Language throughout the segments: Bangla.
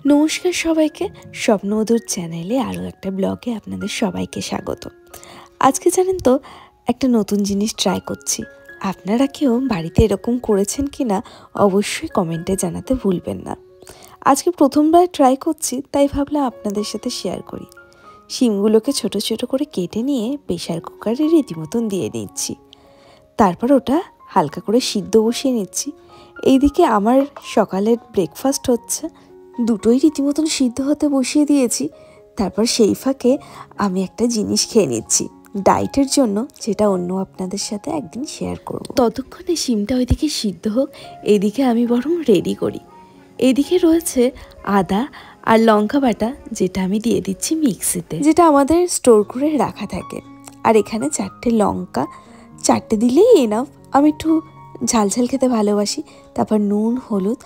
নমস্কার সবাইকে, স্বপ্নমধুর চ্যানেলে আরও একটা ব্লগে আপনাদের সবাইকে স্বাগত। আজকে জানেন তো একটা নতুন জিনিস ট্রাই করছি। আপনারা কেউ বাড়িতে এরকম করেছেন কি না অবশ্যই কমেন্টে জানাতে ভুলবেন না। আজকে প্রথমবার ট্রাই করছি, তাই ভাবলাম আপনাদের সাথে শেয়ার করি। শিমগুলোকে ছোট ছোট করে কেটে নিয়ে প্রেশার কুকারে রীতিমতন দিয়ে নিচ্ছি। তারপর ওটা হালকা করে সিদ্ধ বসিয়ে নিচ্ছি। এইদিকে আমার সকালের ব্রেকফাস্ট হচ্ছে, দুটোই রীতিমতন সিদ্ধ হতে বসিয়ে দিয়েছি। তারপর সেই ফাঁকে আমি একটা জিনিস খেয়ে নিচ্ছি ডায়েটের জন্য, যেটা অন্য আপনাদের সাথে একদিন শেয়ার করব। ততক্ষণে শিমটা ওইদিকে সিদ্ধ হোক, এইদিকে আমি বরং রেডি করি। এইদিকে রয়েছে আদা আর লঙ্কা বাটা, যেটা আমি দিয়ে দিচ্ছি মিক্সিতে, যেটা আমাদের স্টোর করে রাখা থাকে। আর এখানে 4টে লঙ্কা, 4টে দিলেই এনাফ। আমি একটু ঝাল ঝাল খেতে ভালোবাসি। তারপর নুন, হলুদ,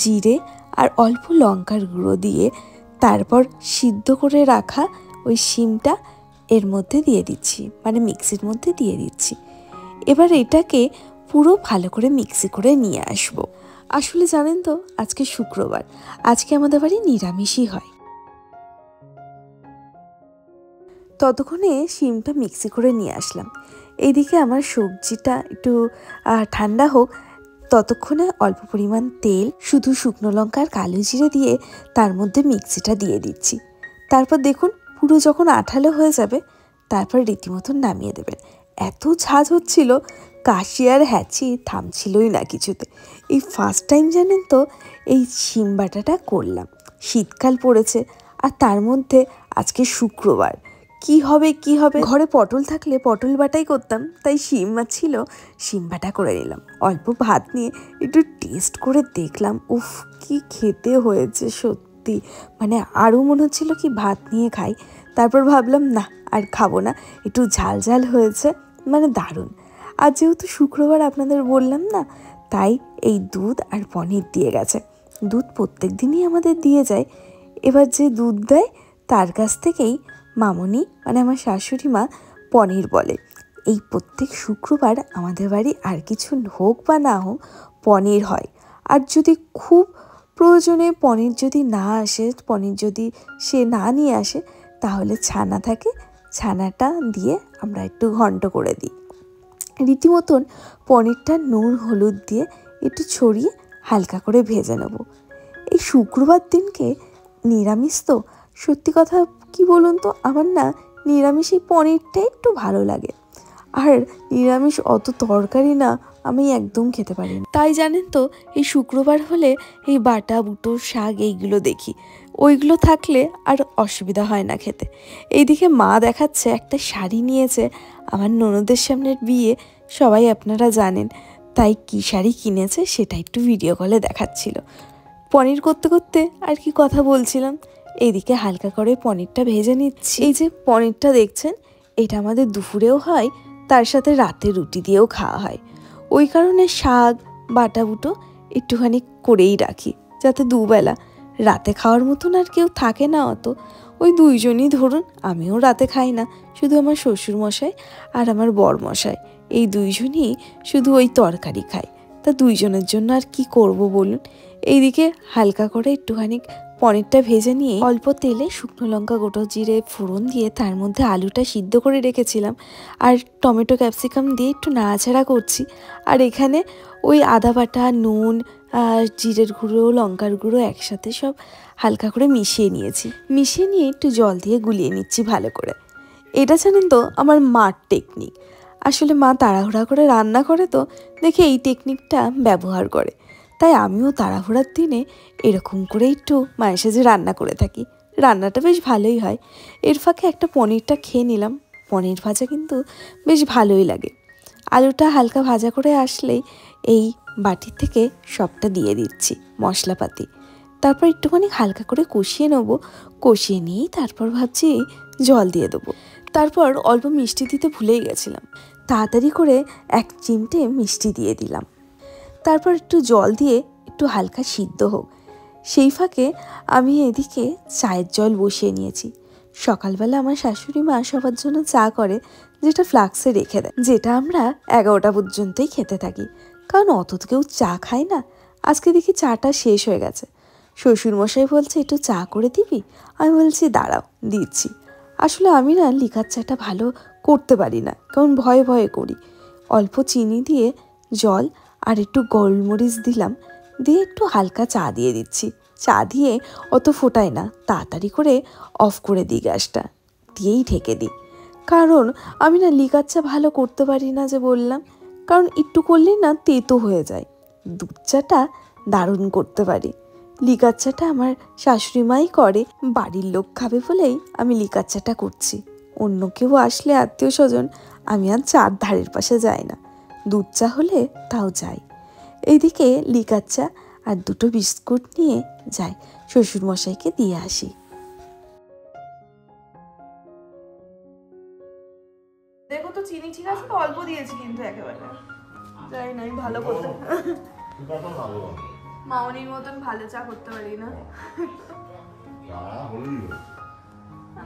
জিরে আর অল্প লঙ্কার গুঁড়ো দিয়ে তারপর সিদ্ধ করে রাখা ওই শিমটা এর মধ্যে দিয়ে দিচ্ছি, মানে মিক্সির মধ্যে দিয়ে দিচ্ছি। এবার এটাকে পুরো ভালো করে মিক্সি করে নিয়ে আসব। আসলে জানেন তো আজকে শুক্রবার, আজকে আমাদের বাড়ি নিরামিষই হয়। ততক্ষণে শিমটা মিক্সি করে নিয়ে আসলাম। এইদিকে আমার সবজিটা একটু ঠান্ডা হোক, ততক্ষণে অল্প পরিমাণ তেল, শুধু শুকনো লঙ্কা আর কালো জিরে দিয়ে তার মধ্যে মিক্সিটা দিয়ে দিচ্ছি। তারপর দেখুন পুরো যখন আঠালো হয়ে যাবে, তারপর রীতিমতন নামিয়ে দেবেন। এত ঝাঁজ হচ্ছিল, কাশি আর হ্যাচি থামছিলই না কিছুতে। এই ফার্স্ট টাইম জানেন তো এই শিম বাটাটা করলাম। শীতকাল পড়েছে, আর তার মধ্যে আজকে শুক্রবার। কি হবে ঘরে পটল থাকলে পটল বাটাই করতাম, তাই শিম ছিল, শিম বাটা করে নিলাম। অল্প ভাত নিয়ে একটু টেস্ট করে দেখলাম, উফ কি খেতে হয়েছে সত্যি, মানে আরও মনে হচ্ছিল কি ভাত নিয়ে খাই। তারপর ভাবলাম না আর খাবো না, একটু ঝাল ঝাল হয়েছে, মানে দারুণ। আর যেহেতু শুক্রবার আপনাদের বললাম না, তাই এই দুধ আর পনির দিয়ে গেছে। দুধ প্রত্যেক দিনই আমাদের দিয়ে যায়। এবার যে দুধ দেয় তার কাছ থেকেই মামনি, মানে আমার শাশুড়ি মা, পনির বলে। এই প্রত্যেক শুক্রবার আমাদের বাড়ি আর কিছু হোক বা না হোক পনির হয়। আর যদি খুব প্রয়োজনে পনির যদি না আসে, পনির যদি সে না নিয়ে আসে, তাহলে ছানা থাকে, ছানাটা দিয়ে আমরা একটু ঘন্ট করে দিই। রীতিমতন পনিরটা নুন হলুদ দিয়ে একটু ছড়িয়ে হালকা করে ভেজে নেব। এই শুক্রবার দিনকে নিরামিষ তো, সত্যি কথা কি বলুন তো, আমার না নিরামিষ এই পনিরটাই একটু ভালো লাগে। আর নিরামিষ অত তরকারি না আমি একদম খেতে পারি না। তাই জানেন তো এই শুক্রবার হলে এই বাটা বুটো শাক এইগুলো দেখি, ওইগুলো থাকলে আর অসুবিধা হয় না খেতে। এইদিকে মা দেখাচ্ছে একটা শাড়ি নিয়েছে, আমার ননদের সামনের বিয়ে, সবাই আপনারা জানেন, তাই কী শাড়ি কিনেছে সেটা একটু ভিডিও কলে দেখাচ্ছিল। পনির করতে করতে আর কি কথা বলছিলাম। এইদিকে হালকা করে পনিরটা ভেজে নিচ্ছি। এই যে পনিরটা দেখছেন, এটা আমাদের দুপুরেও হয়, তার সাথে রাতে রুটি দিয়েও খাওয়া হয়। ওই কারণে শাক বাটা বুটো একটুখানি করেই রাখি, যাতে দুবেলা, রাতে খাওয়ার মতন আর কেউ থাকে না অত। ওই দুইজনই ধরুন, আমিও রাতে খাই না, শুধু আমার শ্বশুরমশাই আর আমার বরমশাই, এই দুইজনই শুধু ওই তরকারি খায়। তা দুইজনের জন্য আর কি করব বলুন। এইদিকে হালকা করে একটুখানি পনিরটা ভেজে নিয়ে অল্প তেলে শুকনো লঙ্কা গোটা জিরে ফোড়ন দিয়ে তার মধ্যে আলুটা সিদ্ধ করে রেখেছিলাম, আর টমেটো ক্যাপসিকাম দিয়ে একটু নাড়াচাড়া করছি। আর এখানে ওই আদা বাটা, নুন, জিরের গুঁড়ো, লঙ্কার গুঁড়ো একসাথে সব হালকা করে মিশিয়ে নিয়েছি। মিশিয়ে নিয়ে একটু জল দিয়ে গুলিয়ে নিচ্ছি ভালো করে। এটা জানেন তো আমার মার টেকনিক। আসলে মা তাড়াহুড়া করে রান্না করে, তো দেখে এই টেকনিকটা ব্যবহার করে। তাই আমিও তাড়াহুড়ার দিনে এরকম করে একটু মায়ের সাথে রান্না করে থাকি। রান্নাটা বেশ ভালোই হয়। এর ফাঁকে একটা পনিরটা খেয়ে নিলাম। পনির ভাজা কিন্তু বেশ ভালোই লাগে। আলুটা হালকা ভাজা করে আসলেই এই বাটি থেকে সবটা দিয়ে দিচ্ছি মশলাপাতি। তারপর একটুখানি হালকা করে কষিয়ে নেব। কষিয়ে নিয়েই তারপর ভাবছি জল দিয়ে দেবো। তারপর অল্প মিষ্টি দিতে ভুলেই গেছিলাম, তাড়াতাড়ি করে 1 চিমটে মিষ্টি দিয়ে দিলাম। তারপর একটু জল দিয়ে একটু হালকা সিদ্ধ হোক। সেই ফাঁকে আমি এদিকে চায়ের জল বসিয়ে নিয়েছি। সকালবেলা আমার শাশুড়ি মা সবার জন্য চা করে, যেটা ফ্লাক্সে রেখে দেয়, যেটা আমরা 11টা পর্যন্তই খেতে থাকি, কারণ অত তো কেউ চা খায় না। আজকে দেখি চাটা শেষ হয়ে গেছে। শ্বশুরমশাই বলছে একটু চা করে দিবি। আমি বলছি দাঁড়াও দিচ্ছি। আসলে আমি না লিকার চাটা ভালো করতে পারি না, কারণ ভয়ে ভয়ে করি। অল্প চিনি দিয়ে জল আর একটু গোলমরিচ দিলাম, দিয়ে একটু হালকা চা দিয়ে দিচ্ছি। চা দিয়ে অত ফোটাই না, তাড়াতাড়ি করে অফ করে দিই গ্যাসটা, দিয়েই ঢেকে দিই। কারণ আমি না লিকার চা ভালো করতে পারি না যে বললাম, কারণ একটু করলেই না তেতো হয়ে যায়। দুধ চাটা দারুণ করতে পারি। লিকার চাটা আমার শাশুড়ি মাই করে, বাড়ির লোক খাবে বলেই আমি লিকার চাটা করছি। অন্য কেউ আসলে আত্মীয় স্বজন, আমি আর চার ধারের পাশে যাই না। দুধ চা হলে তাও যাই। এইদিকে লিকার চা আর দুটো বিস্কুট নিয়ে যাই, শ্বশুরমশাইকে দিয়ে আসি। দেখো তো চিনি ঠিক আছে তো, অল্প দিয়েছি কিন্তু একেবারে যাই না আমি ভালো করতে মামনির মতন ভালো চা করতে পারি না।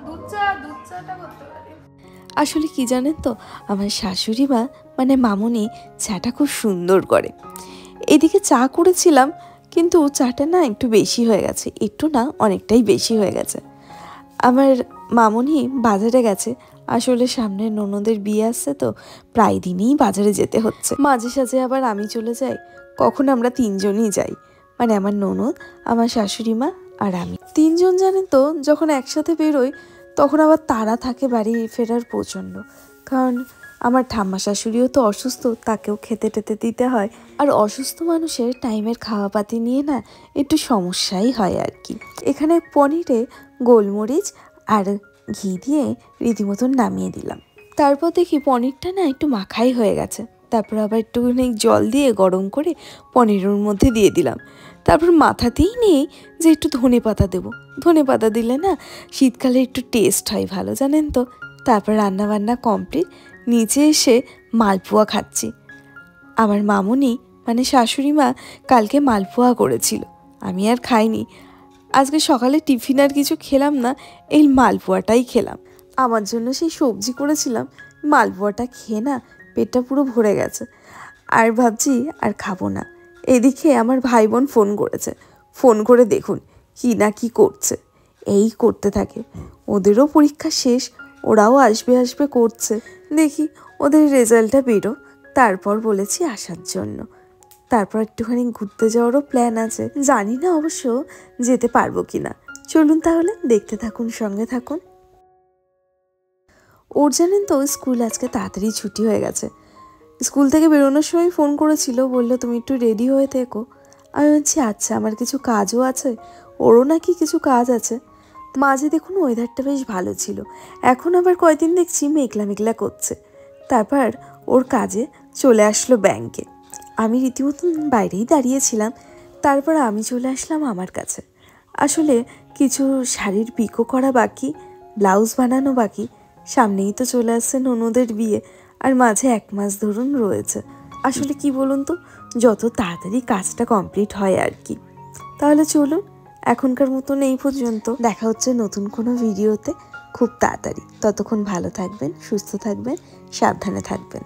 দুধ চাটা করতে পারি। আসলে কি জানেন তো, আমার শাশুড়ি মা মানে মামনি চাটা খুব সুন্দর করে। এদিকে চা করেছিলাম, কিন্তু চাটা না একটু বেশি হয়ে গেছে, একটু না অনেকটাই বেশি হয়ে গেছে। আমার মামনি বাজারে গেছে, আসলে সামনে ননদের বিয়ে আসছে তো প্রায় দিনই বাজারে যেতে হচ্ছে। মাঝে সাঝে আবার আমি চলে যাই, কখন আমরা তিনজনই যাই, মানে আমার ননদ, আমার শাশুড়ি মা আর আমি তিনজন। জানেন তো, যখন একসাথে বেরোই তখন আবার তাড়া থাকে বাড়ি ফেরার প্রচণ্ড, কারণ আমার ঠাম্মা শাশুড়িও তো অসুস্থ, তাকেও খেতে টেতে দিতে হয়। আর অসুস্থ মানুষের টাইমের খাওয়া পাতি নিয়ে না একটু সমস্যাই হয় আর কি। এখানে পনিরে গোলমরিচ আর ঘি দিয়ে রীতিমতন নামিয়ে দিলাম। তারপর দেখি পনিরটা না একটু মাখাই হয়ে গেছে। তারপর আবার একটুখানি জল দিয়ে গরম করে পনিরের মধ্যে দিয়ে দিলাম। তারপর মাথাতেই নিয়ে যে একটু ধনে পাতা দেবো, ধনে পাতা দিলে না শীতকালে একটু টেস্ট হয় ভালো, জানেন তো। তারপর রান্নাবান্না কমপ্লিট, নিচে এসে মালপোয়া খাচ্ছি। আমার মামুনি মানে শাশুড়ি মা কালকে মালপোয়া করেছিল, আমি আর খাইনি। আজকে সকালে টিফিন আর কিছু খেলাম না, এই মালপোয়াটাই খেলাম। আমার জন্য সেই সবজি করেছিলাম, মালপোয়াটা খেয়ে না পেটটা পুরো ভরে গেছে, আর ভাবছি আর খাবো না। এদিকে আমার ভাই বোন ফোন করেছে, ফোন করে দেখুন কি না কি করছে, এই করতে থাকে। ওদেরও পরীক্ষা শেষ, ওরাও আসবে আসবে করছে। দেখি ওদের রেজাল্টটা বেরো, তারপর বলেছি আসার জন্য। তারপর একটুখানি ঘুরতে যাওয়ারও প্ল্যান আছে, জানি না অবশ্য যেতে পারবো কিনা। চলুন তাহলে দেখতে থাকুন, সঙ্গে থাকুন। ওর জানেন তো স্কুল আজকে তাড়াতাড়ি ছুটি হয়ে গেছে। স্কুল থেকে বেরোনোর সময় ফোন করেছিল, বললো তুমি একটু রেডি হয়ে থেকো। আমি বলছি আচ্ছা, আমার কিছু কাজও আছে, ওরও নাকি কিছু কাজ আছে। মাঝে দেখুন ওয়েদারটা বেশ ভালো ছিল, এখন আবার কয়দিন দেখছি মেঘলা মেঘলা করছে। তারপর ওর কাজে চলে আসলো ব্যাংকে, আমি রীতিমতন বাইরেই দাঁড়িয়েছিলাম। তারপর আমি চলে আসলাম আমার কাছে। আসলে কিছু শাড়ির পিকো করা বাকি, ব্লাউজ বানানো বাকি। সামনেই তো চলে আসছে ননদের বিয়ে, আর মাঝে 1 মাস ধরুন রয়েছে। আসলে কি বলুন তো, যত তাড়াতাড়ি কাজটা কমপ্লিট হয় আর কি। তাহলে চলুন, এখনকার মতন এই পর্যন্ত। দেখা হচ্ছে নতুন কোনো ভিডিওতে খুব তাড়াতাড়ি। ততক্ষণ ভালো থাকবেন, সুস্থ থাকবেন, সাবধানে থাকবেন।